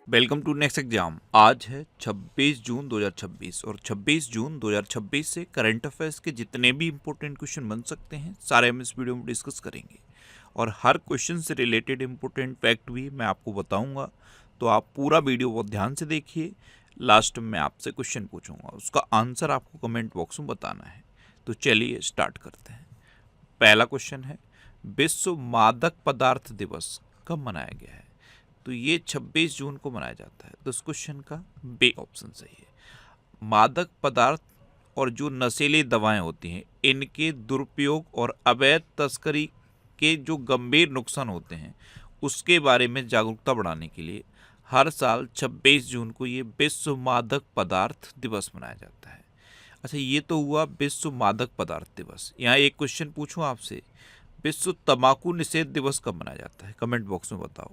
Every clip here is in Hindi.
Welcome to next exam. आज है 26 जून 2026 और 26 जून 2026 से करंट अफेयर्स के जितने भी इंपॉर्टेंट क्वेश्चन बन सकते हैं सारे हम इस वीडियो में डिस्कस करेंगे और हर क्वेश्चन से रिलेटेड इंपॉर्टेंट फैक्ट भी मैं आपको बताऊंगा। तो आप पूरा वीडियो बहुत ध्यान से देखिए। लास्ट में आपसे क्वेश्चन पूछूंगा, उसका आंसर आपको कमेंट बॉक्स में बताना है। तो चलिए स्टार्ट करते हैं। पहला क्वेश्चन है, विश्व मादक पदार्थ दिवस कब मनाया गया है? तो ये 26 जून को मनाया जाता है। तो इस क्वेश्चन का बी ऑप्शन सही है। मादक पदार्थ और जो नशीली दवाएं होती हैं इनके दुरुपयोग और अवैध तस्करी के जो गंभीर नुकसान होते हैं उसके बारे में जागरूकता बढ़ाने के लिए हर साल 26 जून को ये विश्व मादक पदार्थ दिवस मनाया जाता है। अच्छा, ये तो हुआ विश्व मादक पदार्थ दिवस। यहाँ एक क्वेश्चन पूछूं आपसे, विश्व तंबाकू निषेध दिवस कब मनाया जाता है? कमेंट बॉक्स में बताओ।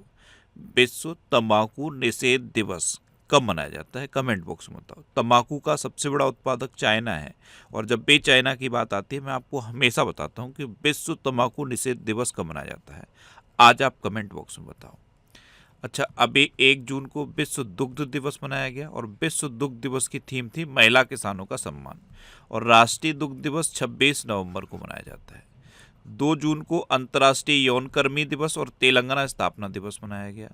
विश्व तंबाकू निषेध दिवस कब मनाया जाता है? कमेंट बॉक्स में बताओ। तंबाकू का सबसे बड़ा उत्पादक चाइना है और जब भी चाइना की बात आती है मैं आपको हमेशा बताता हूँ कि विश्व तंबाकू निषेध दिवस कब मनाया जाता है। आज आप कमेंट बॉक्स में बताओ। अच्छा, अभी 1 जून को विश्व दुग्ध दिवस मनाया गया और विश्व दुग्ध दिवस की थीम थी महिला किसानों का सम्मान और राष्ट्रीय दुग्ध दिवस 26 नवंबर को मनाया जाता है। 2 जून को अंतर्राष्ट्रीय यौन कर्मी दिवस और तेलंगाना स्थापना दिवस मनाया गया।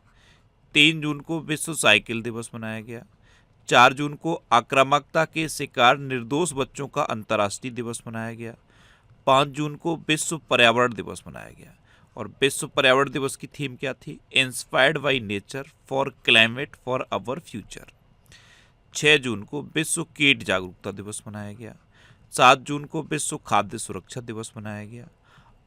3 जून को विश्व साइकिल दिवस मनाया गया। 4 जून को आक्रामकता के शिकार निर्दोष बच्चों का अंतर्राष्ट्रीय दिवस मनाया गया। 5 जून को विश्व पर्यावरण दिवस मनाया गया और विश्व पर्यावरण दिवस की थीम क्या थी? Inspired by nature for climate for our future. 6 जून को विश्व कीट जागरूकता दिवस मनाया गया। 7 जून को विश्व खाद्य सुरक्षा दिवस मनाया गया।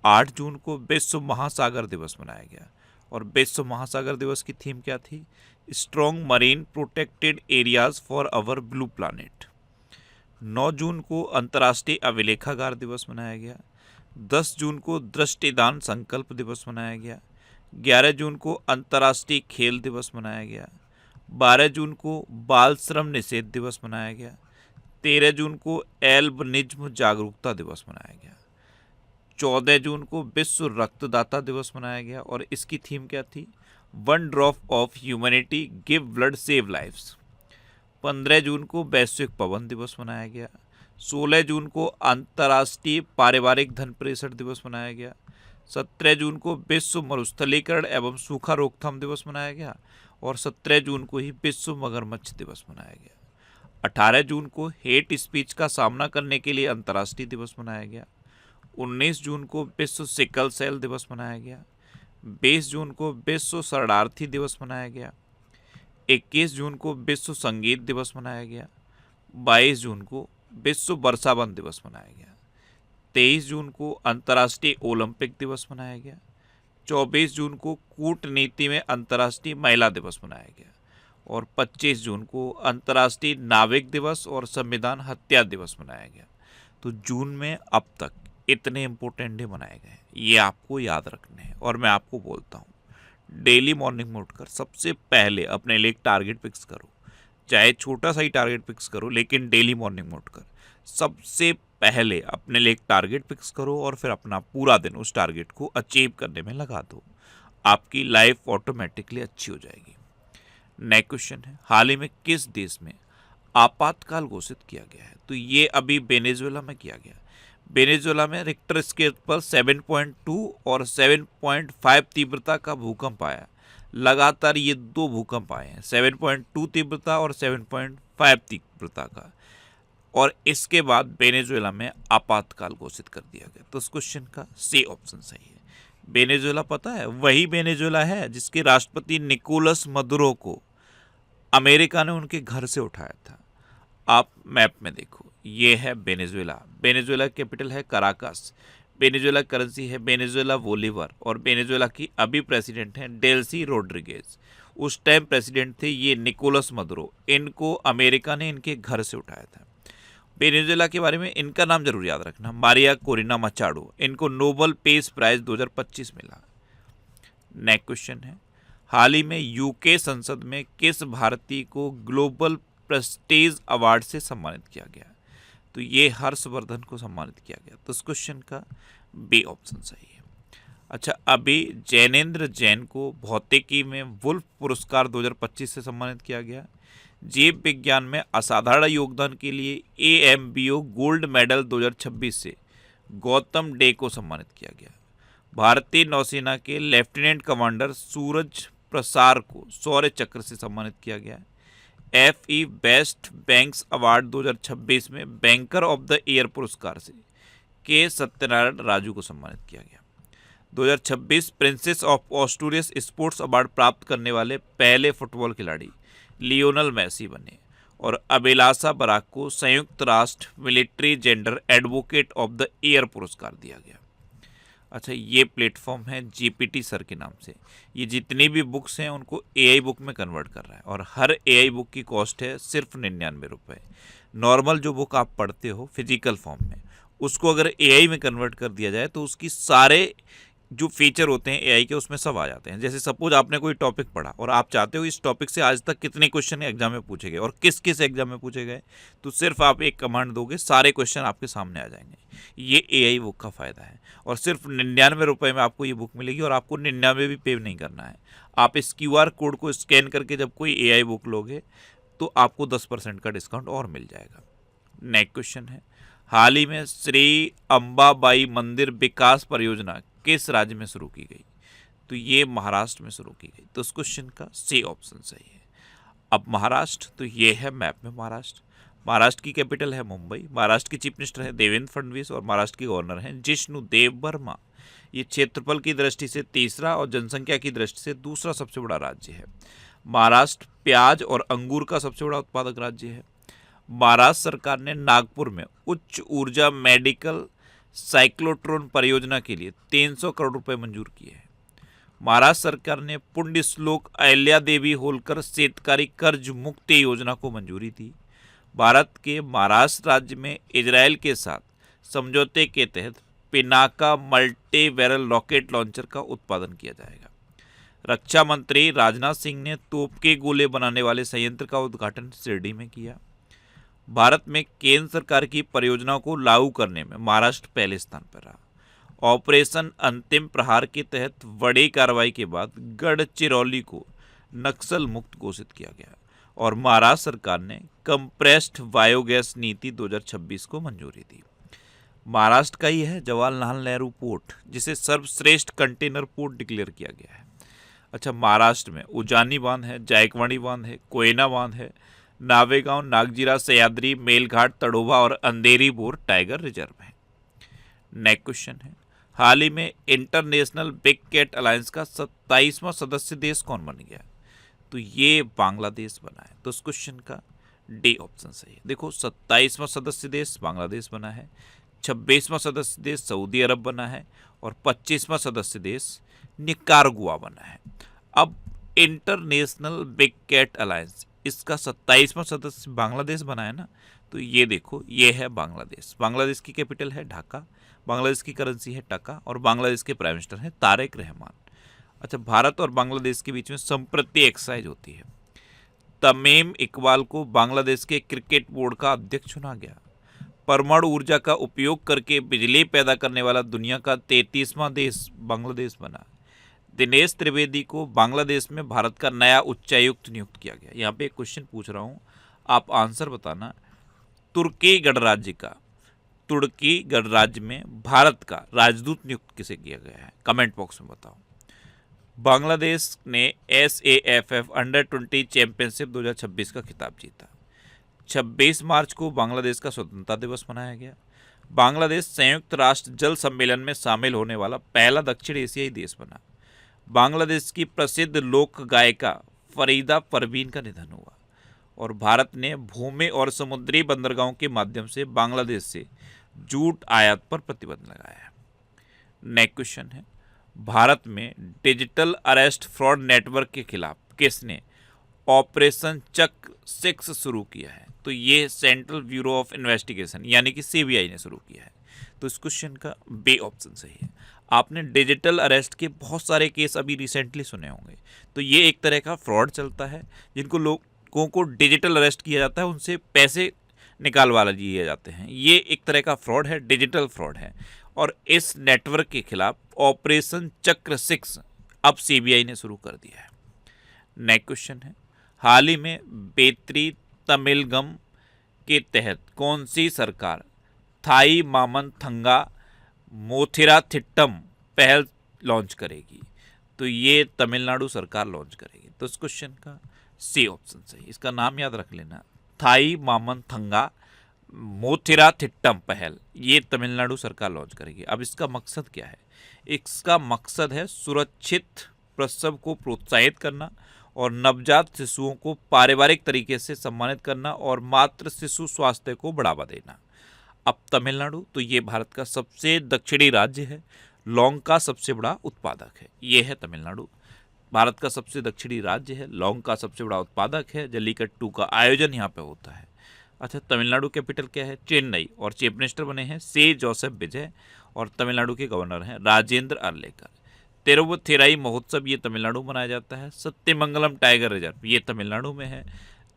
8 जून को विश्व महासागर दिवस मनाया गया और विश्व महासागर दिवस की थीम क्या थी? Strong marine protected areas for our blue planet. 9 जून को अंतर्राष्ट्रीय अभिलेखागार दिवस मनाया गया। 10 जून को दृष्टिदान संकल्प दिवस मनाया गया। 11 जून को अंतर्राष्ट्रीय खेल दिवस मनाया गया। 12 जून को बाल श्रम निषेध दिवस मनाया गया। 13 जून को एल्बिनिज्म जागरूकता दिवस मनाया गया। 14 जून को विश्व रक्तदाता दिवस मनाया गया और इसकी थीम क्या थी? 1 drop of humanity give blood save lives. 15 जून को वैश्विक पवन दिवस मनाया गया। 16 जून को अंतर्राष्ट्रीय पारिवारिक धन प्रेषण दिवस मनाया गया। 17 जून को विश्व मरुस्थलीकरण एवं सूखा रोकथाम दिवस मनाया गया और 17 जून को ही विश्व मगरमच्छ दिवस मनाया गया। 18 जून को हेट स्पीच का सामना करने के लिए अंतर्राष्ट्रीय दिवस मनाया गया। 19 जून को विश्व सिकल सेल दिवस मनाया गया। 20 जून को विश्व शरणार्थी दिवस मनाया गया। 21 जून को विश्व संगीत दिवस मनाया गया। 22 जून को विश्व वर्षावन दिवस मनाया गया। 23 जून को अंतर्राष्ट्रीय ओलंपिक दिवस मनाया गया। 24 जून को कूटनीति में अंतर्राष्ट्रीय महिला दिवस मनाया गया और 25 जून को अंतर्राष्ट्रीय नाविक दिवस और संविधान हत्या दिवस मनाया गया। तो जून में अब तक इतने इंपॉर्टेंट डे मनाए गए, ये आपको याद रखने हैं। और मैं आपको बोलता हूँ, डेली मॉर्निंग में उठकर सबसे पहले अपने लिए एक टारगेट फिक्स करो। चाहे छोटा सा ही टारगेट फिक्स करो, लेकिन डेली मॉर्निंग में उठकर सबसे पहले अपने लिए एक टारगेट फिक्स करो और फिर अपना पूरा दिन उस टारगेट को अचीव करने में लगा दो। आपकी लाइफ ऑटोमेटिकली अच्छी हो जाएगी। नेक्स्ट क्वेश्चन है, हाल ही में किस देश में आपातकाल घोषित किया गया है? तो ये अभी वेनेजुएला में किया गया। वेनेजुएला में रिक्टर स्केल पर 7.2 और 7.5 तीव्रता का भूकंप आया। लगातार ये 2 भूकंप आए हैं, 7.2 तीव्रता और 7.5 तीव्रता का, और इसके बाद वेनेजुएला में आपातकाल घोषित कर दिया गया। तो इस क्वेश्चन का सी ऑप्शन सही है। वेनेजुएला पता है, वही वेनेजुएला है जिसके राष्ट्रपति निकोलस मदुरो को अमेरिका ने उनके घर से उठाया था। आप मैप में देखो, ये है वेनेजुएला। वेनेजुएला कैपिटल है कराकास। वेनेजुएला करेंसी है वेनेजुएला बोलीवर और वेनेजुएला की अभी प्रेसिडेंट हैं डेल्सी रोड्रिगेज। उस टाइम प्रेसिडेंट थे ये निकोलस मदुरो। इनको अमेरिका ने इनके घर से उठाया था। वेनेजुएला के बारे में इनका नाम जरूर याद रखना, मारिया कोरिना मचाडो। इनको नोबेल पीस प्राइज 2025 मिला। नेक्स्ट क्वेश्चन है, हाल ही में यूके संसद में किस भारतीय को ग्लोबल प्रेस्टीज अवार्ड से सम्मानित किया गया? तो ये हर्षवर्धन को सम्मानित किया गया। तो इस क्वेश्चन का बी ऑप्शन सही है। अच्छा, अभी जैनेन्द्र जैन को भौतिकी में वुल्फ पुरस्कार 2025 से सम्मानित किया गया। जीव विज्ञान में असाधारण योगदान के लिए AMBO गोल्ड मेडल 2026 से गौतम डे को सम्मानित किया गया। भारतीय नौसेना के लेफ्टिनेंट कमांडर सूरज प्रसार को शौर्य चक्र से सम्मानित किया गया। FE बेस्ट बैंक्स अवार्ड 2026 में बैंकर ऑफ द ईयर पुरस्कार से के सत्यनारायण राजू को सम्मानित किया गया। 2026 प्रिंसेस ऑफ ऑस्ट्रेलियस स्पोर्ट्स अवार्ड प्राप्त करने वाले पहले फुटबॉल खिलाड़ी लियोनल मेसी बने। और अभिलाषा बराक को संयुक्त राष्ट्र military gender advocate of the year पुरस्कार दिया गया। अच्छा, ये प्लेटफॉर्म है GPT सर के नाम से। ये जितनी भी बुक्स हैं उनको AI बुक में कन्वर्ट कर रहा है और हर AI बुक की कॉस्ट है सिर्फ 99 रुपये। नॉर्मल जो बुक आप पढ़ते हो फिजिकल फॉर्म में, उसको अगर AI में कन्वर्ट कर दिया जाए तो उसकी सारे जो फीचर होते हैं AI के उसमें सब आ जाते हैं। जैसे सपोज आपने कोई टॉपिक पढ़ा और आप चाहते हो इस टॉपिक से आज तक कितने क्वेश्चन एग्जाम में पूछे गए और किस किस एग्जाम में पूछे गए, तो सिर्फ आप एक कमांड दोगे, सारे क्वेश्चन आपके सामने आ जाएंगे। ये AI बुक का फ़ायदा है और सिर्फ 99 रुपये में आपको ये बुक मिलेगी और आपको 99 भी पे नहीं करना है। आप इस QR कोड को स्कैन करके जब कोई AI बुक लोगे तो आपको 10% का डिस्काउंट और मिल जाएगा। नेक्स्ट क्वेश्चन है, हाल ही में श्री अंबाबाई मंदिर विकास परियोजना किस राज्य में शुरू की गई? तो ये महाराष्ट्र में शुरू की गई। तो इस क्वेश्चन का C ऑप्शन सही है। अब महाराष्ट्र, तो ये है मैप में महाराष्ट्र। महाराष्ट्र की कैपिटल है मुंबई। महाराष्ट्र के चीफ मिनिस्टर है देवेंद्र फडणवीस और महाराष्ट्र के गवर्नर हैं जिष्णु देव वर्मा। ये क्षेत्रफल की दृष्टि से तीसरा और जनसंख्या की दृष्टि से दूसरा सबसे बड़ा राज्य है। महाराष्ट्र प्याज और अंगूर का सबसे बड़ा उत्पादक राज्य है। महाराष्ट्र सरकार ने नागपुर में उच्च ऊर्जा मेडिकल साइक्लोट्रॉन परियोजना के लिए 300 करोड़ रुपए मंजूर किए हैं। महाराष्ट्र सरकार ने पुण्य श्लोक अहिल्या देवी होलकर शेतकारी कर्ज मुक्ति योजना को मंजूरी दी। भारत के महाराष्ट्र राज्य में इजराइल के साथ समझौते के तहत Pinaka multi barrel rocket launcher का उत्पादन किया जाएगा। रक्षा मंत्री राजनाथ सिंह ने तोप के गोले बनाने वाले संयंत्र का उद्घाटन शिरडी में किया। भारत में केंद्र सरकार की परियोजनाओं को लागू करने में महाराष्ट्र पहले स्थान पर रहा। ऑपरेशन अंतिम प्रहार के तहत बड़ी कार्रवाई के बाद गढ़चिरौली को नक्सल मुक्त घोषित किया गया और महाराष्ट्र सरकार ने कंप्रेस्ड बायोगैस नीति 2026 को मंजूरी दी। महाराष्ट्र का ही है जवाहरलाल नेहरू पोर्ट, जिसे सर्वश्रेष्ठ कंटेनर पोर्ट डिक्लेयर किया गया है। अच्छा, महाराष्ट्र में उजानी बांध है, जायकवाड़ी बांध है, कोयना बांध है, नावेगांव, नागजीरा, सह्याद्री, मेलघाट, तड़ोबा और अंधेरी बोर टाइगर रिजर्व है। नेक्स्ट क्वेश्चन है, हाल ही में इंटरनेशनल बिग कैट अलायंस का 27वां सदस्य देश कौन बन गया? तो ये बांग्लादेश बना है। तो इस क्वेश्चन का डी ऑप्शन सही है। देखो, 27वां सदस्य देश बांग्लादेश बना है, 26वां सदस्य देश सऊदी अरब बना है और 25वां सदस्य देश निकारागुआ बना है। अब इंटरनेशनल बिग कैट अलायंस, इसका 27वां सदस्य बांग्लादेश बना है ना, तो ये देखो, ये है बांग्लादेश। बांग्लादेश की कैपिटल है ढाका, बांग्लादेश की करेंसी है टका और बांग्लादेश के प्राइम मिनिस्टर हैं तारिक रहमान। अच्छा, भारत और बांग्लादेश के बीच में संप्रति एक्सरसाइज होती है। तमीम इकबाल को बांग्लादेश के क्रिकेट बोर्ड का अध्यक्ष चुना गया। परमाणु ऊर्जा का उपयोग करके बिजली पैदा करने वाला दुनिया का 33वां देश बांग्लादेश बना। दिनेश त्रिवेदी को बांग्लादेश में भारत का नया उच्चायुक्त नियुक्त किया गया। यहाँ पे एक क्वेश्चन पूछ रहा हूँ, आप आंसर बताना। तुर्की गणराज्य में भारत का राजदूत नियुक्त किसे किया गया है? कमेंट बॉक्स में बताओ। बांग्लादेश ने SAFF अंडर-20 चैंपियनशिप 2026 का खिताब जीता। 26 मार्च को बांग्लादेश का स्वतंत्रता दिवस मनाया गया। बांग्लादेश संयुक्त राष्ट्र जल सम्मेलन में शामिल होने वाला पहला दक्षिण एशियाई देश बना। बांग्लादेश की प्रसिद्ध लोक गायिका फरीदा परवीन का निधन हुआ और भारत ने भूमि और समुद्री बंदरगाहों के माध्यम से बांग्लादेश से जूट आयात पर प्रतिबंध लगाया है। नेक्स्ट क्वेश्चन है, भारत में डिजिटल अरेस्ट फ्रॉड नेटवर्क के खिलाफ किसने ऑपरेशन चक्र 6 शुरू किया है? तो ये सेंट्रल ब्यूरो ऑफ इन्वेस्टिगेशन यानी कि CBI ने शुरू किया है। तो इस क्वेश्चन का बी ऑप्शन सही है। आपने डिजिटल अरेस्ट के बहुत सारे केस अभी रिसेंटली सुने होंगे। तो ये एक तरह का फ्रॉड चलता है, जिनको लोगों को डिजिटल अरेस्ट किया जाता है, उनसे पैसे निकालवा लिए जाते हैं। ये एक तरह का फ्रॉड है, डिजिटल फ्रॉड है। और इस नेटवर्क के खिलाफ ऑपरेशन चक्र 6 अब सीबीआई ने शुरू कर दिया है। नेक्स्ट क्वेश्चन है, हाल ही में बेत्री तमिलगम के तहत कौन सी सरकार थाई मामन थंगा मोथिराथिट्टम पहल लॉन्च करेगी? तो ये तमिलनाडु सरकार लॉन्च करेगी। तो इस क्वेश्चन का सी ऑप्शन सही। इसका नाम याद रख लेना, थाई मामन थंगा मोथिराथिट्टम पहल, ये तमिलनाडु सरकार लॉन्च करेगी। अब इसका मकसद क्या है? इसका मकसद है सुरक्षित प्रसव को प्रोत्साहित करना और नवजात शिशुओं को पारिवारिक तरीके से सम्मानित करना और मातृ शिशु स्वास्थ्य को बढ़ावा देना। अब तमिलनाडु तो ये भारत का सबसे दक्षिणी राज्य है, लौंग का सबसे बड़ा उत्पादक है। ये है तमिलनाडु, भारत का सबसे दक्षिणी राज्य है, लौंग का सबसे बड़ा उत्पादक है। जल्लीकट्टू का आयोजन यहाँ पे होता है। अच्छा, तमिलनाडु कैपिटल क्या है? चेन्नई, और चीफ मिनिस्टर बने हैं से जोसेफ विजय, और तमिलनाडु के गवर्नर हैं राजेंद्र अर्लेकर। तिरुवथिराई महोत्सव ये तमिलनाडु मनाया जाता है। सत्यमंगलम टाइगर रिजर्व ये तमिलनाडु में है।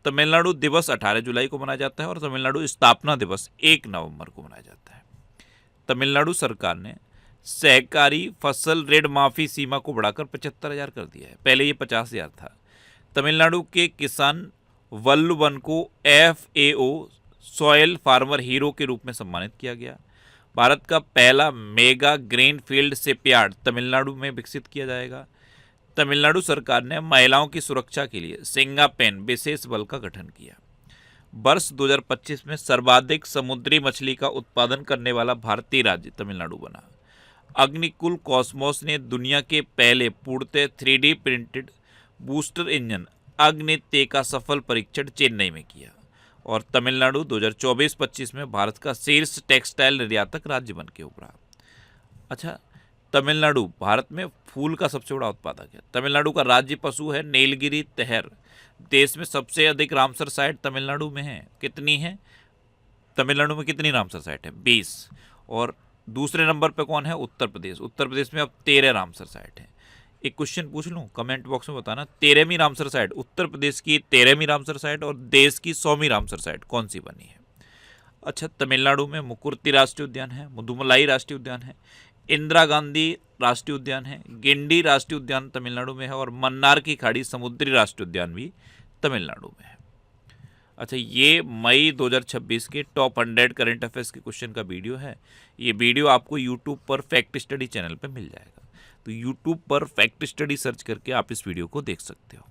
तमिलनाडु दिवस 18 जुलाई को मनाया जाता है और तमिलनाडु स्थापना दिवस 1 नवंबर को मनाया जाता है। तमिलनाडु सरकार ने सहकारी फसल ऋण माफी सीमा को बढ़ाकर 75,000 कर दिया है। पहले ये 50,000 था। तमिलनाडु के किसान वल्लुवन को FAO सॉयल फार्मर हीरो के रूप में सम्मानित किया गया। भारत का पहला mega grain field shipyard Tamil Nadu में विकसित किया जाएगा। तमिलनाडु सरकार ने महिलाओं की सुरक्षा के लिए सिंगापेन विशेष बल का गठन किया। वर्ष 2025 में सर्वाधिक समुद्री मछली का उत्पादन करने वाला भारतीय राज्य तमिलनाडु बना। अग्निकुल कॉस्मोस ने दुनिया के पहले पूर्णतः 3D प्रिंटेड बूस्टर इंजन अग्निते का सफल परीक्षण चेन्नई में किया। और तमिलनाडु 2024-25 में भारत का शीर्ष टेक्सटाइल निर्यातक राज्य बन के उभरा। अच्छा, तमिलनाडु भारत में फूल का सबसे बड़ा उत्पादक है। तमिलनाडु का राज्य पशु है नीलगिरी तहर। देश में सबसे अधिक रामसर साइट तमिलनाडु में है। कितनी है? तमिलनाडु में कितनी रामसर साइट है? 20। और दूसरे नंबर पे कौन है? उत्तर प्रदेश। उत्तर प्रदेश में अब 13 रामसर साइट है। एक क्वेश्चन पूछ लूँ, कमेंट बॉक्स में बताना, 13वीं रामसर साइट, उत्तर प्रदेश की 13वीं रामसर साइट और देश की 100वीं रामसर साइट कौन सी बनी है? अच्छा, तमिलनाडु में मुकुर्ती राष्ट्रीय उद्यान है, मुदुमलाई राष्ट्रीय उद्यान है, इंदिरा गांधी राष्ट्रीय उद्यान है, गिंडी राष्ट्रीय उद्यान तमिलनाडु में है, और मन्नार की खाड़ी समुद्री राष्ट्रीय उद्यान भी तमिलनाडु में है। अच्छा, ये मई 2026 के टॉप 100 करंट अफेयर्स के क्वेश्चन का वीडियो है। ये वीडियो आपको यूट्यूब पर फैक्ट स्टडी चैनल पर मिल जाएगा। तो यूट्यूब पर फैक्ट स्टडी सर्च करके आप इस वीडियो को देख सकते हो।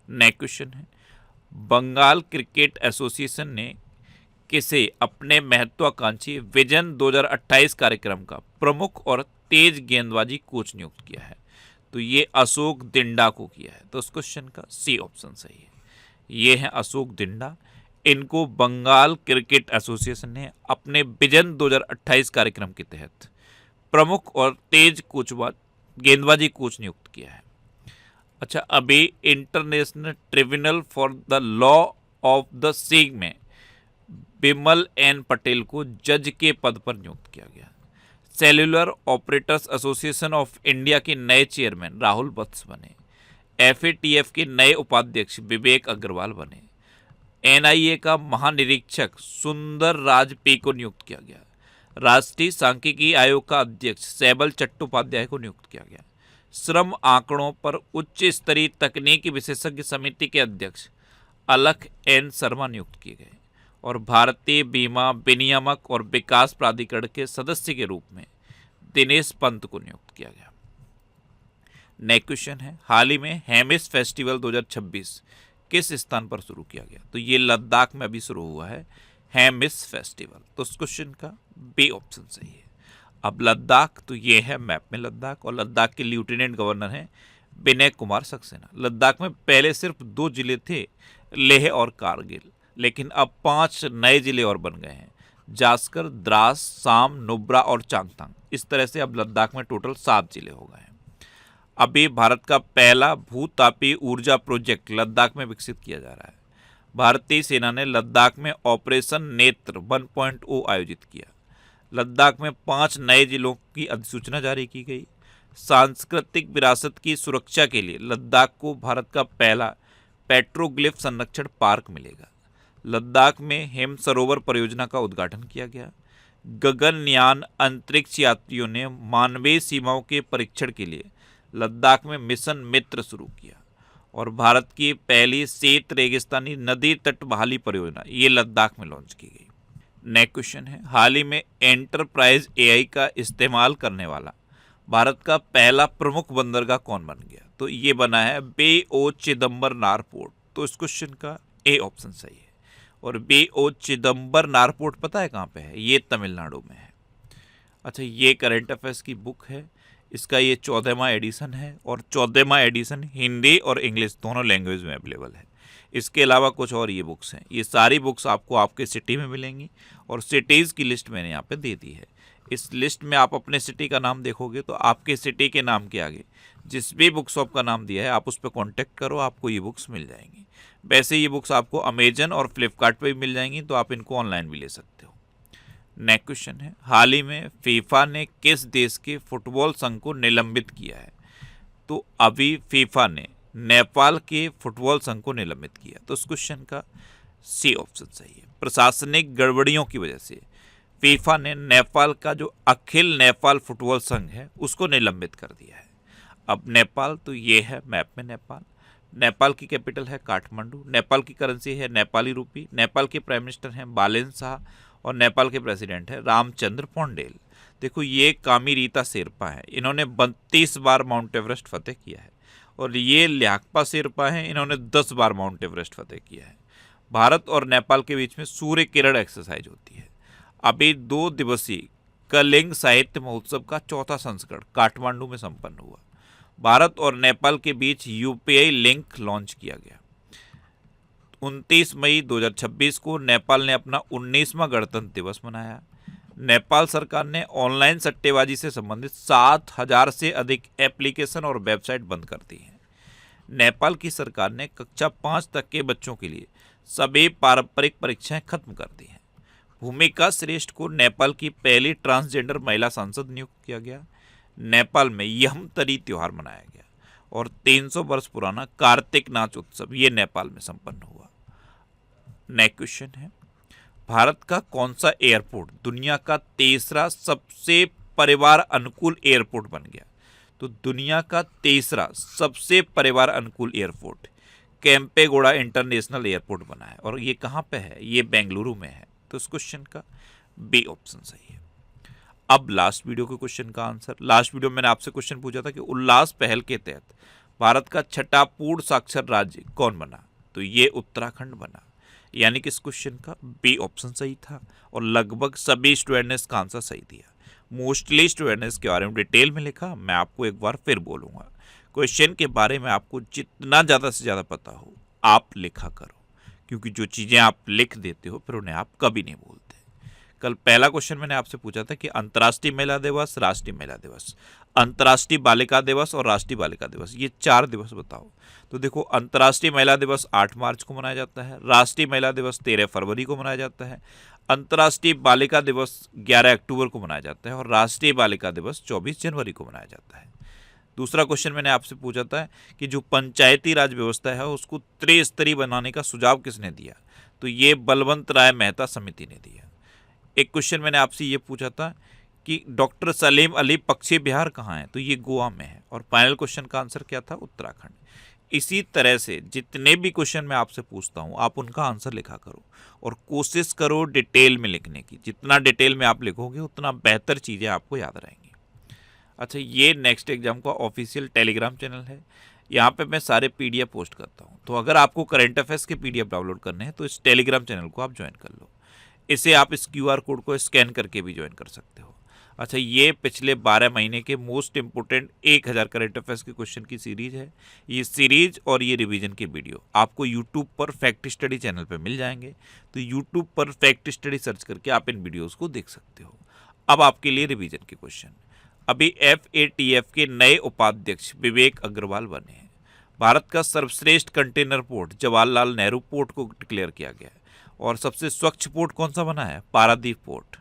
नेक्स्ट क्वेश्चन है, बंगाल क्रिकेट एसोसिएशन ने किसे अपने महत्वाकांक्षी विजन 2028 कार्यक्रम का प्रमुख और तेज गेंदबाजी कोच नियुक्त किया है? तो ये अशोक दिंडा को किया है। तो इस क्वेश्चन का सी ऑप्शन सही है। ये है अशोक दिंडा। इनको बंगाल क्रिकेट एसोसिएशन ने अपने विजन 2028 कार्यक्रम के तहत प्रमुख और तेज गेंदबाजी कोच नियुक्त किया है। अच्छा, अभी international tribunal for the law of the sea में बिमल एन पटेल को जज के पद पर नियुक्त किया गया। Cellular operators association of India के नए चेयरमैन राहुल वत्स बने। FATF के नए उपाध्यक्ष विवेक अग्रवाल बने। NIA का महानिरीक्षक सुंदर राज P को नियुक्त किया गया। राष्ट्रीय सांख्यिकी आयोग का अध्यक्ष सैबल चट्टोपाध्याय को नियुक्त किया गया। श्रम आंकड़ों पर उच्च स्तरीय तकनीकी विशेषज्ञ समिति के अध्यक्ष अलख N शर्मा नियुक्त किए गए। और भारतीय बीमा विनियामक और विकास प्राधिकरण के सदस्य के रूप में दिनेश पंत को नियुक्त किया गया। नेक्स्ट क्वेश्चन है, हाल ही में हेमिस फेस्टिवल 2026 किस स्थान पर शुरू किया गया? तो ये लद्दाख में अभी शुरू हुआ है हेमिस फेस्टिवल। तो इस क्वेश्चन का बी ऑप्शन सही है। अब लद्दाख, तो ये है मैप में लद्दाख, और लद्दाख के लेफ्टिनेंट गवर्नर हैं विनय कुमार सक्सेना। लद्दाख में पहले सिर्फ 2 जिले थे, लेह और कारगिल, लेकिन अब 5 नए जिले और बन गए हैं, जास्कर, द्रास, साम, नुब्रा और चांगथांग। इस तरह से अब लद्दाख में टोटल 7 जिले हो गए हैं। अभी भारत का पहला भूतापीय ऊर्जा प्रोजेक्ट लद्दाख में विकसित किया जा रहा है। भारतीय सेना ने लद्दाख में ऑपरेशन नेत्र 1.0 आयोजित किया। लद्दाख में 5 नए जिलों की अधिसूचना जारी की गई। सांस्कृतिक विरासत की सुरक्षा के लिए लद्दाख को भारत का पहला पेट्रोग्लिफ संरक्षण पार्क मिलेगा। लद्दाख में हिम सरोवर परियोजना का उद्घाटन किया गया। गगनयान अंतरिक्ष यात्रियों ने मानवीय सीमाओं के परीक्षण के लिए लद्दाख में मिशन मित्र शुरू किया। और भारत की पहली शीत रेगिस्तानी नदी तट बहाली परियोजना ये लद्दाख में लॉन्च की गई। नेक्स्ट क्वेश्चन है, हाल ही में एंटरप्राइज एआई का इस्तेमाल करने वाला भारत का पहला प्रमुख बंदरगाह कौन बन गया? तो ये बना है बे ओ चिदम्बरनार पोर्ट। तो इस क्वेश्चन का ए ऑप्शन सही है। और बे ओ चिदम्बरनार पोर्ट पता है कहाँ पे है? ये तमिलनाडु में है। अच्छा, ये करंट अफेयर्स की बुक है, इसका ये 14वां एडिशन है और 14वां एडिशन हिंदी और इंग्लिश दोनों लैंग्वेज में अवेलेबल है। इसके अलावा कुछ और ये बुक्स हैं। ये सारी बुक्स आपको आपके सिटी में मिलेंगी और सिटीज़ की लिस्ट मैंने यहाँ पे दे दी है। इस लिस्ट में आप अपने सिटी का नाम देखोगे तो आपके सिटी के नाम के आगे जिस भी बुक शॉप का नाम दिया है आप उस पर कॉन्टैक्ट करो, आपको ये बुक्स मिल जाएंगी। वैसे ये बुक्स आपको अमेजन और फ्लिपकार्ट पे भी मिल जाएंगी, तो आप इनको ऑनलाइन भी ले सकते हो। नेक्स्ट क्वेश्चन है, हाल ही में फीफा ने किस देश के फुटबॉल संघ को निलंबित किया है? तो अभी फीफा ने नेपाल के फुटबॉल संघ को निलंबित किया। तो इस क्वेश्चन का सी ऑप्शन सही है। प्रशासनिक गड़बड़ियों की वजह से फीफा ने नेपाल का जो अखिल नेपाल फुटबॉल संघ है उसको निलंबित कर दिया है। अब नेपाल, तो ये है मैप में नेपाल। नेपाल की कैपिटल है काठमांडू। नेपाल की करेंसी है नेपाली रूपी। नेपाल के प्राइम मिनिस्टर हैं बालेन शाह और नेपाल के प्रेसिडेंट है रामचंद्र पौंडेल। देखो, ये कामिरीता शेरपा है, इन्होंने 32 बार माउंट एवरेस्ट फतेह किया है। और ये ल्याकपा शेरपा हैं, इन्होंने 10 बार माउंट एवरेस्ट फतेह किया है। भारत और नेपाल के बीच में सूर्य किरण एक्सरसाइज होती है। अभी 2 दिवसीय कलिंग साहित्य महोत्सव का 4था संस्करण काठमांडू में संपन्न हुआ। भारत और नेपाल के बीच यूपीआई लिंक लॉन्च किया गया। 29 मई 2026 को नेपाल ने अपना 19वां गणतंत्र दिवस मनाया। नेपाल सरकार ने ऑनलाइन सट्टेबाजी से संबंधित 7,000 से अधिक एप्लीकेशन और वेबसाइट बंद कर दी हैं। नेपाल की सरकार ने कक्षा 5 तक के बच्चों के लिए सभी पारंपरिक परीक्षाएं खत्म कर दी हैं। भूमिका श्रेष्ठ को नेपाल की पहली ट्रांसजेंडर महिला सांसद नियुक्त किया गया। नेपाल में यमतरी त्योहार मनाया गया और 300 वर्ष पुराना कार्तिक नाच उत्सव ये नेपाल में संपन्न हुआ। नेक्स्ट क्वेश्चन है, भारत का कौन सा एयरपोर्ट दुनिया का 3रा सबसे परिवार अनुकूल एयरपोर्ट बन गया? तो दुनिया का 3रा सबसे परिवार अनुकूल एयरपोर्ट केम्पेगौड़ा इंटरनेशनल एयरपोर्ट बना है। और ये कहाँ पे है? ये बेंगलुरु में है। तो इस क्वेश्चन का बी ऑप्शन सही है। अब लास्ट वीडियो के क्वेश्चन का आंसर। लास्ट वीडियो में मैंने आपसे क्वेश्चन पूछा था कि उल्लास पहल के तहत भारत का 6ठा पूर्ण साक्षर राज्य कौन बना? तो ये उत्तराखंड बना। यानी कि इस क्वेश्चन का बी ऑप्शन सही था और लगभग सभी स्टूडेंट ने इसका आंसर सही दिया। मोस्टली स्टूडेंट ने इसके बारे में डिटेल में लिखा। मैं आपको एक बार फिर बोलूँगा, क्वेश्चन के बारे में आपको जितना ज़्यादा से ज़्यादा पता हो आप लिखा करो, क्योंकि जो चीज़ें आप लिख देते हो फिर उन्हें आप कभी नहीं भूलते। कल पहला क्वेश्चन मैंने आपसे पूछा था कि अंतर्राष्ट्रीय महिला दिवस, राष्ट्रीय महिला दिवस, अंतर्राष्ट्रीय बालिका दिवस और राष्ट्रीय बालिका दिवस, ये 4 दिवस बताओ। तो देखो, अंतर्राष्ट्रीय महिला दिवस 8 मार्च को मनाया जाता है, राष्ट्रीय महिला दिवस 13 फरवरी को मनाया जाता है, अंतर्राष्ट्रीय बालिका दिवस 11 अक्टूबर को मनाया जाता है और राष्ट्रीय बालिका दिवस 24 जनवरी को मनाया जाता है। दूसरा क्वेश्चन मैंने आपसे पूछा था कि जो पंचायती राज व्यवस्था है उसको त्रिस्तरीय बनाने का सुझाव किसने दिया? तो ये बलवंत राय मेहता समिति ने दिया। एक क्वेश्चन मैंने आपसे ये पूछा था कि डॉक्टर सलीम अली पक्षी विहार कहाँ है? तो ये गोवा में है। और फाइनल क्वेश्चन का आंसर क्या था? उत्तराखंड। इसी तरह से जितने भी क्वेश्चन मैं आपसे पूछता हूँ आप उनका आंसर लिखा करो और कोशिश करो डिटेल में लिखने की। जितना डिटेल में आप लिखोगे उतना बेहतर चीज़ें आपको याद रहेंगी। अच्छा, ये नेक्स्ट एग्जाम का ऑफिशियल टेलीग्राम चैनल है। यहाँ पे मैं सारे PDF पोस्ट करता हूँ। तो अगर आपको करंट अफेयर्स के PDF डाउनलोड करने हैं तो इस टेलीग्राम चैनल को आप ज्वाइन कर लो। इसे आप इस QR कोड को स्कैन करके भी ज्वाइन कर सकते हो। अच्छा, ये पिछले 12 महीने के मोस्ट इंपोर्टेंट 1000 करंट अफेयर्स के क्वेश्चन की सीरीज़ है। ये सीरीज और ये रिवीजन के वीडियो आपको यूट्यूब पर फैक्ट स्टडी चैनल पर मिल जाएंगे। तो यूट्यूब पर फैक्ट स्टडी सर्च करके आप इन वीडियोज़ को देख सकते हो। अब आपके लिए रिवीजन के क्वेश्चन। अभी FATF के नए उपाध्यक्ष विवेक अग्रवाल बने हैं। भारत का सर्वश्रेष्ठ container port Jawaharlal Nehru port को डिक्लेयर किया गया है। और सबसे स्वच्छ पोर्ट कौन सा बना है? पारादीप पोर्ट।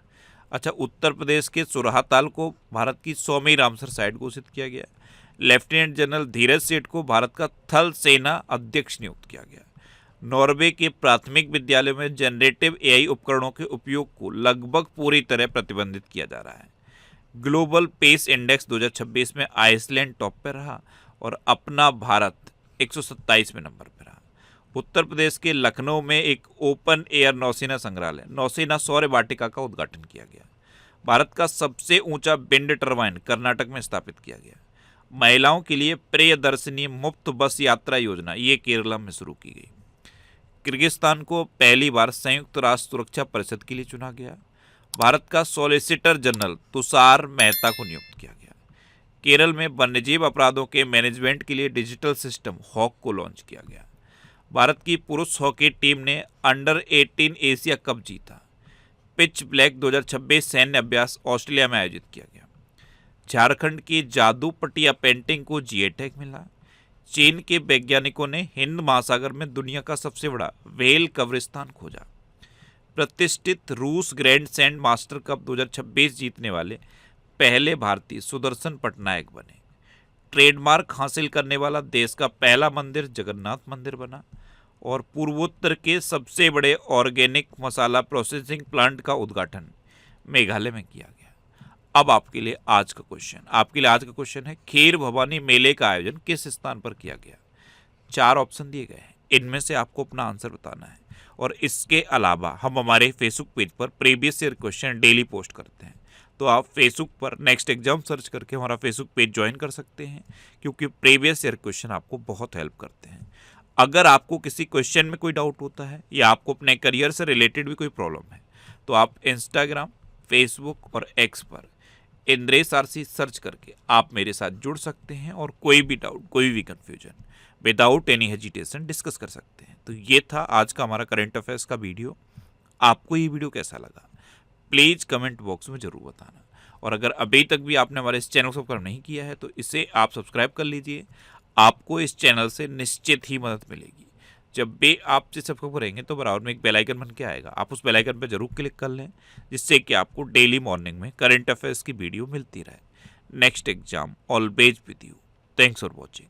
अच्छा, उत्तर प्रदेश के सुरहाताल को भारत की 100वीं रामसर साइट घोषित किया गया। लेफ्टिनेंट जनरल धीरज सेठ को भारत का थल सेना अध्यक्ष नियुक्त किया गया। नॉर्वे के प्राथमिक विद्यालयों में जनरेटिव एआई उपकरणों के उपयोग को लगभग पूरी तरह प्रतिबंधित किया जा रहा है। ग्लोबल पेस इंडेक्स 2026 में आइसलैंड टॉप पर रहा और अपना भारत 127वें नंबर पर रहा। उत्तर प्रदेश के लखनऊ में एक ओपन एयर नौसेना संग्रहालय नौसेना सौर वाटिका का उद्घाटन किया गया। भारत का सबसे ऊंचा विंड टरबाइन कर्नाटक में स्थापित किया गया। महिलाओं के लिए प्रियदर्शिनी मुफ्त बस यात्रा योजना ये केरला में शुरू की गई। किर्गिस्तान को पहली बार संयुक्त राष्ट्र सुरक्षा परिषद के लिए चुना गया। भारत का सॉलिसिटर जनरल तुषार मेहता को नियुक्त किया गया। केरल में वन्यजीव अपराधों के मैनेजमेंट के लिए डिजिटल सिस्टम हॉक को लॉन्च किया गया। भारत की पुरुष हॉकी टीम ने अंडर 18 एशिया कप जीता। पिच ब्लैक 2026 सैन्य अभ्यास ऑस्ट्रेलिया में आयोजित किया गया। झारखंड की जादू पटिया पेंटिंग को जीआई टैग मिला। चीन के वैज्ञानिकों ने हिंद महासागर में दुनिया का सबसे बड़ा व्हेल कब्रिस्तान खोजा। प्रतिष्ठित रूस ग्रैंड सैंड मास्टर कप 2026 जीतने वाले पहले भारतीय सुदर्शन पटनायक बने। ट्रेडमार्क हासिल करने वाला देश का पहला मंदिर जगन्नाथ मंदिर बना और पूर्वोत्तर के सबसे बड़े ऑर्गेनिक मसाला प्रोसेसिंग प्लांट का उद्घाटन मेघालय में किया गया। अब आपके लिए आज का क्वेश्चन है खीर भवानी मेले का आयोजन किस स्थान पर किया गया। 4 ऑप्शन दिए गए हैं, इनमें से आपको अपना आंसर बताना है। और इसके अलावा हम हमारे फेसबुक पेज पर previous year question daily post करते हैं, तो आप फेसबुक पर नेक्स्ट एग्जाम सर्च करके हमारा फेसबुक पेज ज्वाइन कर सकते हैं, क्योंकि प्रीवियस ईयर क्वेश्चन आपको बहुत हेल्प करते हैं। अगर आपको किसी क्वेश्चन में कोई डाउट होता है या आपको अपने करियर से रिलेटेड भी कोई प्रॉब्लम है, तो आप इंस्टाग्राम, फेसबुक और एक्स पर इंद्रेश आरसी सर्च करके आप मेरे साथ जुड़ सकते हैं और कोई भी डाउट, कोई भी confusion without any hesitation discuss कर सकते हैं। तो ये था आज का हमारा करंट अफेयर्स का वीडियो। आपको ये वीडियो कैसा लगा प्लीज़ कमेंट बॉक्स में ज़रूर बताना। और अगर अभी तक भी आपने हमारे इस चैनल को सब्सक्राइब नहीं किया है तो इसे आप सब्सक्राइब कर लीजिए। आपको इस चैनल से निश्चित ही मदद मिलेगी। जब भी आप इसे सब्सक्राइब करेंगे तो बराबर में एक बेल आइकन बन के आएगा, आप उस बेल आइकन पर जरूर क्लिक कर लें, जिससे कि आपको डेली मॉर्निंग में करंट अफेयर्स की वीडियो मिलती रहे। Next exam always with you. Thanks for watching.